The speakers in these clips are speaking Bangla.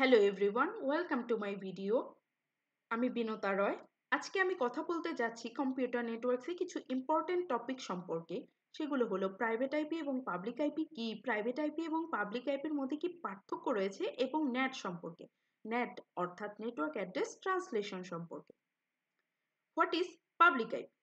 Hello everyone, welcome to my video. আমি বিনোতা রয়। আজকে আমি কথা বলতে যাচ্ছি কম্পিউটার নেটওয়ার্কসে কিছু ইম্পর্টেন্ট টপিক সম্পর্কে। সেগুলো হলো প্রাইভেট আইপি এবং পাবলিক আইপি কি, প্রাইভেট আইপি এবং পাবলিক আইপির মধ্যে কি পার্থক্য রয়েছে এবং নেট সম্পর্কে, নেট অর্থাৎ নেটওয়ার্ক অ্যাড্রেস ট্রান্সলেশন সম্পর্কে। What is public IP?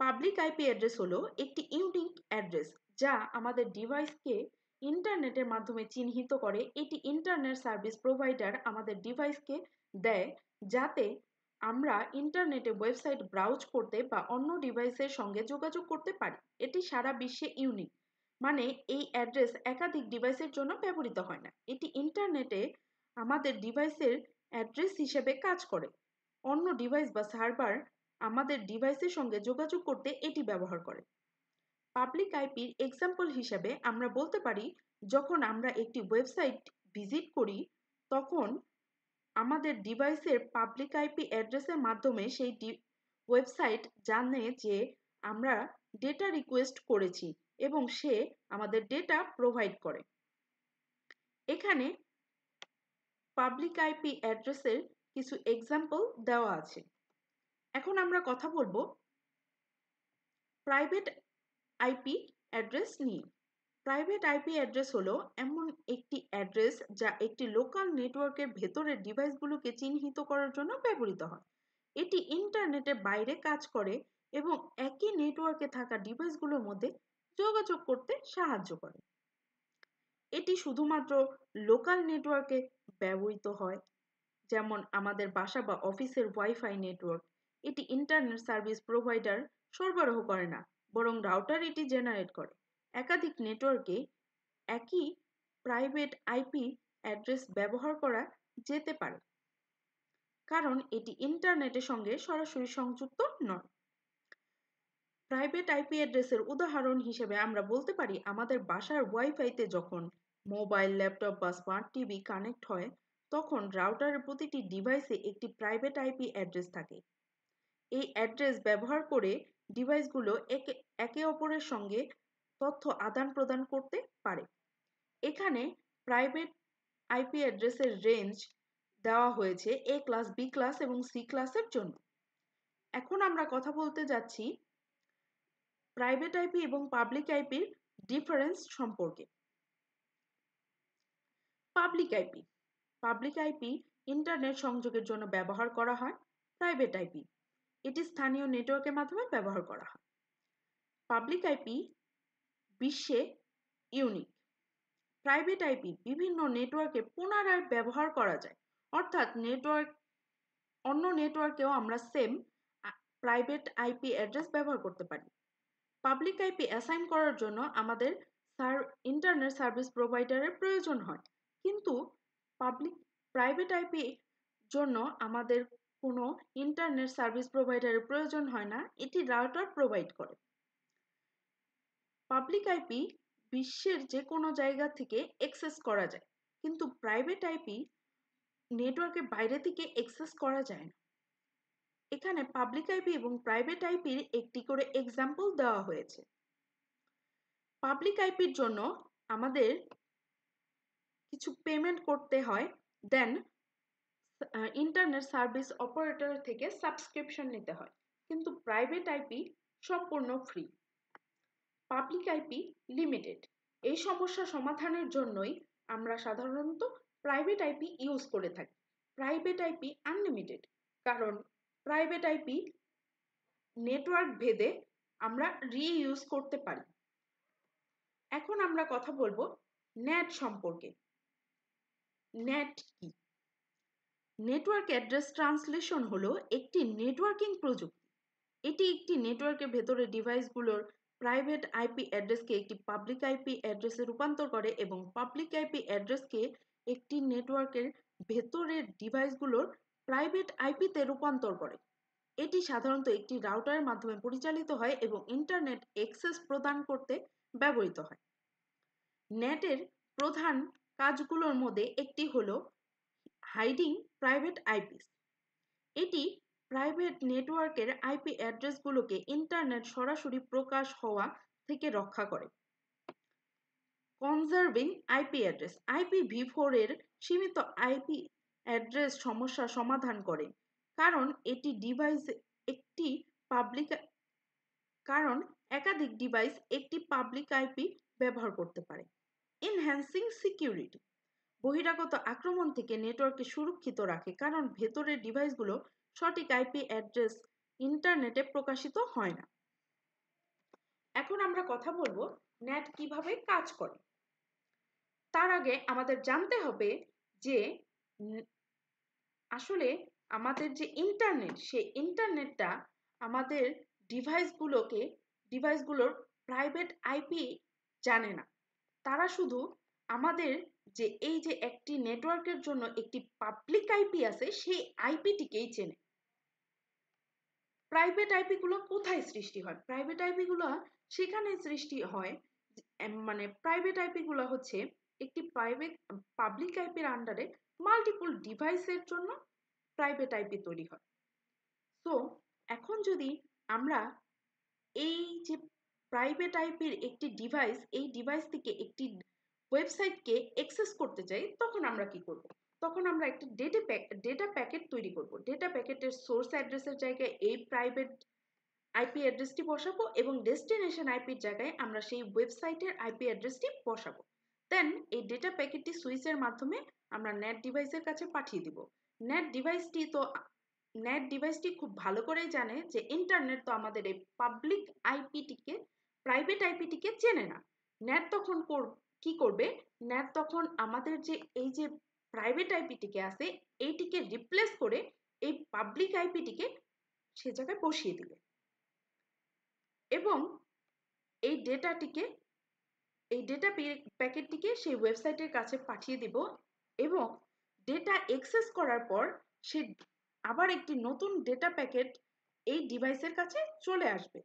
Public IP address হলো একটি ইউনিক অ্যাড্রেস যা আমাদের ডিভাইসকে ইন্টারনেটের মাধ্যমে চিহ্নিত করে। এটি ইন্টারনেট সার্ভিস প্রোভাইডার আমাদের ডিভাইসকে দেয় যাতে আমরা ইন্টারনেটে ওয়েবসাইট ব্রাউজ করতে বা অন্য ডিভাইসের সঙ্গে যোগাযোগ করতে পারি। এটি সারা বিশ্বে ইউনিক, মানে এই অ্যাড্রেস একাধিক ডিভাইসের জন্য ব্যবহৃত হয় না। এটি ইন্টারনেটে আমাদের ডিভাইসের অ্যাড্রেস হিসেবে কাজ করে। অন্য ডিভাইস বা সার্ভার আমাদের ডিভাইসের সঙ্গে যোগাযোগ করতে এটি ব্যবহার করে। পাবলিক আইপির এক্সাম্পল হিসেবে আমরা বলতে পারি, যখন আমরা একটি ওয়েবসাইট ভিজিট করি তখন আমাদের ডিভাইসের পাবলিক আইপি অ্যাড্রেসের মাধ্যমে সেই ওয়েবসাইট জানে যে আমরা ডেটা রিকোয়েস্ট করেছি এবং সে আমাদের ডেটা প্রোভাইড করে। এখানে পাবলিক আইপি অ্যাড্রেসের কিছু এক্সাম্পল দেওয়া আছে। এখন আমরা কথা বলবো প্রাইভেট আইপি অ্যাড্রেস নিয়ে। প্রাইভেট আইপি অ্যাড্রেস হলো এমন একটি অ্যাড্রেস যা একটি লোকাল নেটওয়ার্কের ভেতরের ডিভাইসগুলোকে চিহ্নিত করার জন্য ব্যবহৃত হয়। এটি ইন্টারনেটের বাইরে কাজ করে এবং একই নেটওয়ার্কে থাকা ডিভাইসগুলোর মধ্যে যোগাযোগ করতে সাহায্য করে। এটি শুধুমাত্র লোকাল নেটওয়ার্কে ব্যবহৃত হয়, যেমন আমাদের বাসা বা অফিসের ওয়াইফাই নেটওয়ার্ক। এটি ইন্টারনেট সার্ভিস প্রোভাইডার সরবরাহ করে না, বরং রাউটার এটি জেনারেট করে। একাধিক নেটওয়ার্কে একই প্রাইভেট আইপি অ্যাড্রেস ব্যবহার করা যেতে পারে, কারণ এটি ইন্টারনেটের সঙ্গে সরাসরি সংযুক্ত নয়। প্রাইভেট আইপি অ্যাড্রেসের উদাহরণ হিসেবে আমরা বলতে পারি, আমাদের বাসার ওয়াইফাইতে যখন মোবাইল, ল্যাপটপ বা স্মার্ট টিভি কানেক্ট হয় তখন রাউটারের প্রতিটি ডিভাইসে একটি প্রাইভেট আইপি অ্যাড্রেস থাকে। এই অ্যাড্রেস ব্যবহার করে ডিভাইসগুলো একে অপরের সঙ্গে তথ্য আদান প্রদান করতে পারে। এখানে প্রাইভেট আইপি অ্যাড্রেসের রেঞ্জ দেওয়া হয়েছে এ ক্লাস, বি ক্লাস এবং সি ক্লাসের জন্য। এখন আমরা কথা বলতে যাচ্ছি প্রাইভেট আইপি এবং পাবলিক আইপির ডিফারেন্স সম্পর্কে। পাবলিক আইপি ইন্টারনেট সংযোগের জন্য ব্যবহার করা হয়। প্রাইভেট আইপি এটি স্থানীয় নেটওয়ার্কের মাধ্যমে ব্যবহার করা হয়। পাবলিক আইপি বিশ্বে ইউনিক। প্রাইভেট আইপি বিভিন্ন নেটওয়ার্কে পুনরায় ব্যবহার করা যায়, অর্থাৎ অন্য নেটওয়ার্কেও আমরা সেম প্রাইভেট আইপি অ্যাড্রেস ব্যবহার করতে পারি। পাবলিক আইপি অ্যাসাইন করার জন্য আমাদের ইন্টারনেট সার্ভিস প্রোভাইডারের প্রয়োজন হয়, কিন্তু প্রাইভেট আইপি জন্য আমাদের কোনো ইন্টারনেট সার্ভিস প্রোভাইডারের প্রয়োজন হয় না, এটি রাউটার প্রোভাইড করে। পাবলিক আইপি বিশ্বের যে কোনো জায়গা থেকে অ্যাক্সেস করা যায়, কিন্তু প্রাইভেট আইপি নেটওয়ার্কের বাইরে থেকে অ্যাক্সেস করা যায় না। এখানে পাবলিক আইপি এবং প্রাইভেট আইপির একটি করে এক্সাম্পল দেওয়া হয়েছে। পাবলিক আইপির জন্য আমাদের কিছু পেমেন্ট করতে হয়, দেন ইন্টারনেট সার্ভিস অপারেটর থেকে সাবস্ক্রিপশন নিতে হয়, কিন্তু প্রাইভেট আইপি সম্পূর্ণ ফ্রি। Public IP limited. এই সমস্যা সমাধানের জন্যই আমরা সাধারণত প্রাইভেট আইপি ইউজ করে থাকি। প্রাইভেট আইপি আনলিমিটেড, কারণ প্রাইভেট আইপি নেটওয়ার্ক ভেদে আমরা রিইউজ করতে পারি। এখন আমরা কথা বলবো নেট সম্পর্কে। নেট কি? নেটওয়ার্ক অ্যাড্রেস ট্রান্সলেশন হলো একটি নেটওয়ার্কিং প্রযুক্তি। এটি একটি নেটওয়ার্কের ভেতরে ডিভাইসগুলোর প্রাইভেট আইপি অ্যাড্রেসকে একটি পাবলিক আইপি অ্যাড্রেসে রূপান্তর করে এবং পাবলিক আইপি অ্যাড্রেসকে একটি নেটওয়ার্কের ভেতরের ডিভাইসগুলোর প্রাইভেট আইপিতে রূপান্তর করে। এটি সাধারণত একটি রাউটারের মাধ্যমে পরিচালিত হয় এবং ইন্টারনেট অ্যাক্সেস প্রদান করতে ব্যবহৃত হয়। নেটের প্রধান কাজগুলোর মধ্যে একটি হলো হাইডিং প্রাইভেট আইপিস। এটি প্রাইভেট নেটওয়ার্কের আইপি অ্যাড্রেসগুলোকে ইন্টারনেট সরাসরি প্রকাশ হওয়া থেকে রক্ষা করে। Conserving IP address. IPv4 এর সীমিত আইপি অ্যাড্রেস সমস্যার সমাধান করে, কারণ এটি ডিভাইস একটি পাবলিক কারণ একাধিক ডিভাইস একটি পাবলিক আইপি ব্যবহার করতে পারে। এনহ্যান্সিং সিকিউরিটি বহিরাগত আক্রমণ থেকে নেটওয়ার্ককে সুরক্ষিত রাখে, কারণ ভেতরের ডিভাইসগুলো সঠিক আইপি অ্যাড্রেস ইন্টারনেটে প্রকাশিত হয় না। এখন আমরা কথা বলবো নেট কিভাবে কাজ করে। তার আগে আমাদের জানতে হবে যে আসলে আমাদের যে ইন্টারনেট, সেই ইন্টারনেটটা আমাদের ডিভাইসগুলোর প্রাইভেট আইপি জানে না। তারা শুধু আমাদের যে এই যে একটি নেটওয়ার্কের জন্য একটি পাবলিক আইপি আছে, সেই আইপিটিকেই চেনে। প্রাইভেট আইপিগুলো কোথায় সৃষ্টি হয়? প্রাইভেট আইপিগুলো সেখানে সৃষ্টি হয়, মানে প্রাইভেট আইপিগুলো হচ্ছে একটি পাবলিক আইপির আন্ডারে মাল্টিপল ডিভাইসের জন্য প্রাইভেট আইপি তৈরি হয়। তো এখন যদি আমরা এই যে প্রাইভেট আইপির একটি ডিভাইস, এই ডিভাইস থেকে একটি ওয়েবসাইটকে অ্যাক্সেস করতে চাই, তখন আমরা কি করব? তখন আমরা একটি ডেটা প্যাকেট তৈরি করব। ডেটা প্যাকেটের সোর্স অ্যাড্রেসের জায়গায় এই প্রাইভেট আইপি অ্যাড্রেসটি বসাবো এবং ডেস্টিনেশন আইপির জায়গায় আমরা সেই ওয়েবসাইটের আইপি অ্যাড্রেসটি বসাবো। দেন এই ডেটা প্যাকেটটি সুইচের মাধ্যমে আমরা নেট ডিভাইসের কাছে পাঠিয়ে দিব। নেট ডিভাইসটি খুব ভালো করেই জানে যে ইন্টারনেট তো আমাদের এই পাবলিক আইপিটিকে, প্রাইভেট আইপিটিকে চেনে না। নেট তখন কি করবে? নেট তখন আমাদের যে এই যে প্রাইভেট আইপিটিকে আছে, এইটিকে রিপ্লেস করে এই পাবলিক আইপিটিকে সে জায়গায় বসিয়ে দিবে এবং এই ডেটা প্যাকেটটিকে সেই ওয়েবসাইটের কাছে পাঠিয়ে দিব এবং ডেটা অ্যাক্সেস করার পর সে আবার একটি নতুন ডেটা প্যাকেট এই ডিভাইসের কাছে চলে আসবে।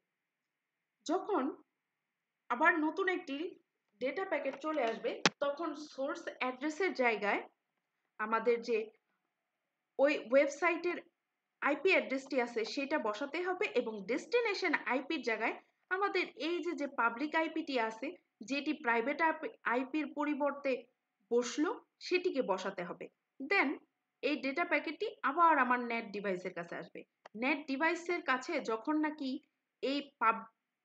যখন আবার নতুন একটি ডেটা প্যাকেট চলে আসবে, তখন সোর্স অ্যাড্রেসের জায়গায় আমাদের যে ওই ওয়েবসাইটের আইপি অ্যাড্রেসটি আছে সেটা বসাতে হবে এবং ডেস্টিনেশন আইপির জায়গায় আমাদের এই যে পাবলিক আইপিটি আছে, যেটি প্রাইভেট আইপির পরিবর্তে বসলো, সেটিকে বসাতে হবে। দেন এই ডেটা প্যাকেটটি আবার আমার নেট ডিভাইসের কাছে আসবে। নেট ডিভাইসের কাছে যখন নাকি এই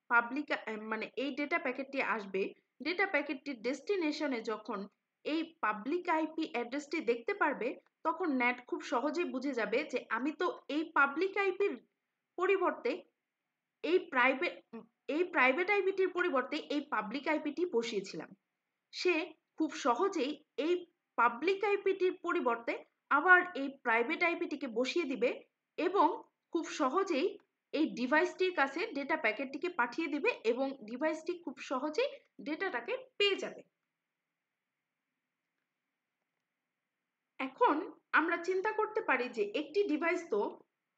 পাবলিক মানে এই ডেটা প্যাকেটটি আসবে, ডেটা প্যাকেটটির ডেস্টিনেশনে যখন এই পাবলিক আইপি অ্যাড্রেসটি দেখতে পারবে, তখন নেট খুব সহজেই বুঝে যাবে যে আমি তো এই পাবলিক আইপির পরিবর্তে এই প্রাইভেট আইপিটির পরিবর্তে এই পাবলিক আইপিটি বসিয়েছিলাম। সে খুব সহজেই এই পাবলিক আইপিটির পরিবর্তে আবার এই প্রাইভেট আইপিটিকে বসিয়ে দিবে এবং খুব সহজেই এই ডিভাইসটির কাছে ডেটা প্যাকেটটিকে পাঠিয়ে দিবে এবং ডিভাইসটি খুব সহজেই ডেটাটাকে পেয়ে যাবে। এখন আমরা চিন্তা করতে পারি যে একটি ডিভাইস তো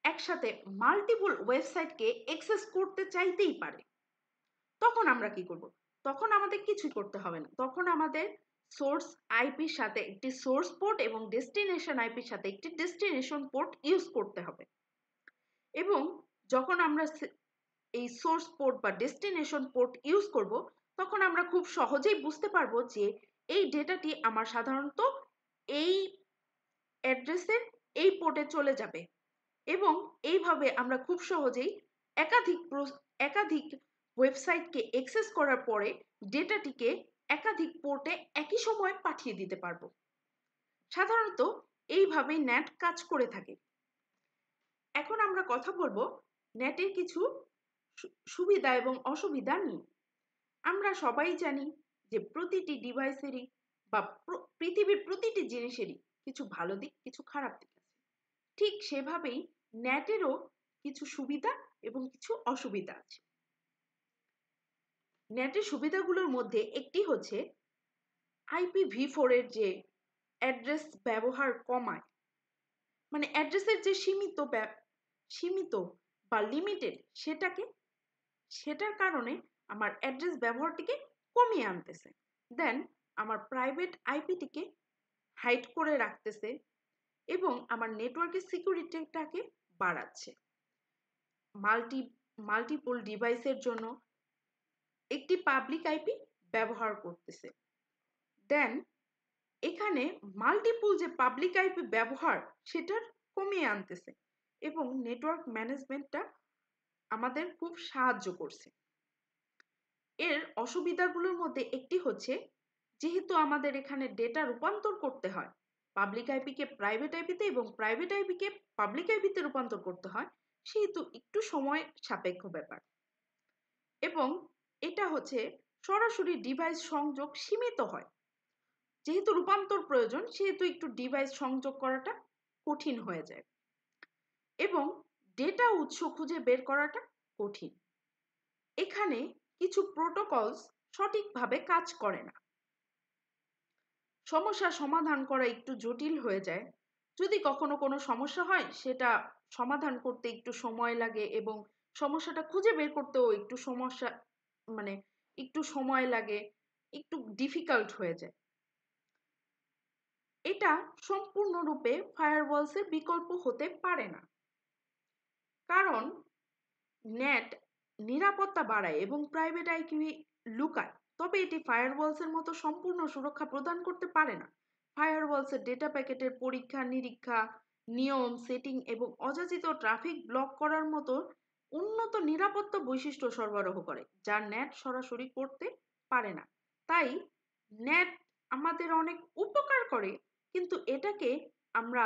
একসাথে মাল্টিপল ওয়েবসাইটকে অ্যাক্সেস করতে চাইতেই পারে। তখন আমরা কি করব? তখন আমাদের কিছুই করতে হবে না। তখন আমাদের সোর্স আইপির সাথে একটি সোর্স পোর্ট এবং ডেস্টিনেশন আইপির সাথে একটি ডেস্টিনেশন পোর্ট ইউজ করতে হবে এবং যখন আমরা এই সোর্স পোর্ট বা ডেস্টিনেশন পোর্ট ইউজ করব, তখন আমরা খুব সহজেই বুঝতে পারবো যে এই ডেটাটি আমার সাধারণত এই অ্যাড্রেসের এই পোর্টে চলে যাবে এবং এইভাবে আমরা খুব সহজেই একাধিক ওয়েবসাইটকে অ্যাক্সেস করার পরে ডেটাটিকে একাধিক পোর্টে একই সময় পাঠিয়ে দিতে পারবো। সাধারণত এইভাবেই নেট কাজ করে থাকে। এখন আমরা কথা বলবো নেটের কিছু সুবিধা এবং অসুবিধা নিয়ে। আমরা সবাই জানি যে প্রতিটি ডিভাইসেরই বা পৃথিবীর প্রতিটি জিনিসেরই কিছু ভালো দিক, কিছু খারাপ দিক আছে। ঠিক সেভাবেই নেটেরও কিছু সুবিধা এবং কিছু অসুবিধা আছে। নেটের সুবিধাগুলোর মধ্যে একটি হচ্ছে IPv4 এর যে অ্যাড্রেস ব্যবহার কমায়, মানে অ্যাড্রেসের যে সীমিত বা লিমিটেড, সেটার কারণে আমার অ্যাড্রেস ব্যবহারটিকে কমিয়ে আনতেছে। দেন আমার প্রাইভেট আইপিটিকে হাইড করে রাখতেছে এবং আমার নেটওয়ার্কের সিকিউরিটিটাকে বাড়াচ্ছে। মাল্টিপল ডিভাইসের জন্য একটি পাবলিক আইপি ব্যবহার করতেছে। দেন এখানে মাল্টিপল যে পাবলিক আইপি ব্যবহার সেটার কমিয়ে আনতেছে এবং নেটওয়ার্ক ম্যানেজমেন্টটা আমাদের খুব সাহায্য করছে। এর অসুবিধাগুলোর মধ্যে একটি হচ্ছে, যেহেতু আমাদের এখানে ডেটা রূপান্তর করতে হয় পাবলিক আইপিকে প্রাইভেট আইপিতে এবং প্রাইভেট আইপিকে পাবলিক আইপিতে রূপান্তর করতে হয়, সেহেতু একটু সময় সাপেক্ষ ব্যাপার। এবং এটা হচ্ছে সরাসরি ডিভাইস সংযোগ সীমিত হয়, যেহেতু রূপান্তর প্রয়োজন সেহেতু একটু ডিভাইস সংযোগ করাটা কঠিন হয়ে যায় এবং ডেটা উৎস খুঁজে বের করাটা কঠিন। এখানে কিছু প্রোটোকলস সঠিকভাবে কাজ করে না, সমস্যা সমাধান করা একটু জটিল হয়ে যায়। যদি কখনো কোনো সমস্যা হয় সেটা সমাধান করতে একটু সময় লাগে এবং সমস্যাটা খুঁজে বের করতেও একটু মানে একটু সময় লাগে, একটু ডিফিকাল্ট হয়ে যায়। এটা সম্পূর্ণরূপে ফায়ারওয়ালসের বিকল্প হতে পারে না, কারণ নেট নিরাপত্তা বাড়ায় এবং প্রাইভেট আইপি লুকায়, তবে এটি ফায়ারওয়ালসের মতো সম্পূর্ণ সুরক্ষা প্রদান করতে পারে না। ফায়ারওয়ালসের ডেটা প্যাকেটের পরীক্ষা নিরীক্ষা, নিয়ম সেটিং এবং অযাচিত ট্রাফিক ব্লক করার মতো উন্নত নিরাপত্তা বৈশিষ্ট্য সরবরাহ করে, যা নেট সরাসরি করতে পারে না। তাই নেট আমাদের অনেক উপকার করে, কিন্তু এটাকে আমরা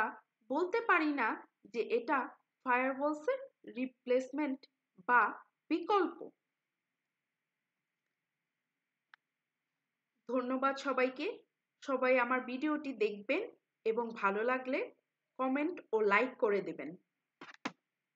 বলতে পারি না যে এটা ফায়ারওয়ালসের রিপ্লেসমেন্ট বা বিকল্প। ধন্যবাদ সবাইকে। সবাই আমার ভিডিওটি দেখবেন এবং ভালো লাগলে কমেন্ট ও লাইক করে দেবেন।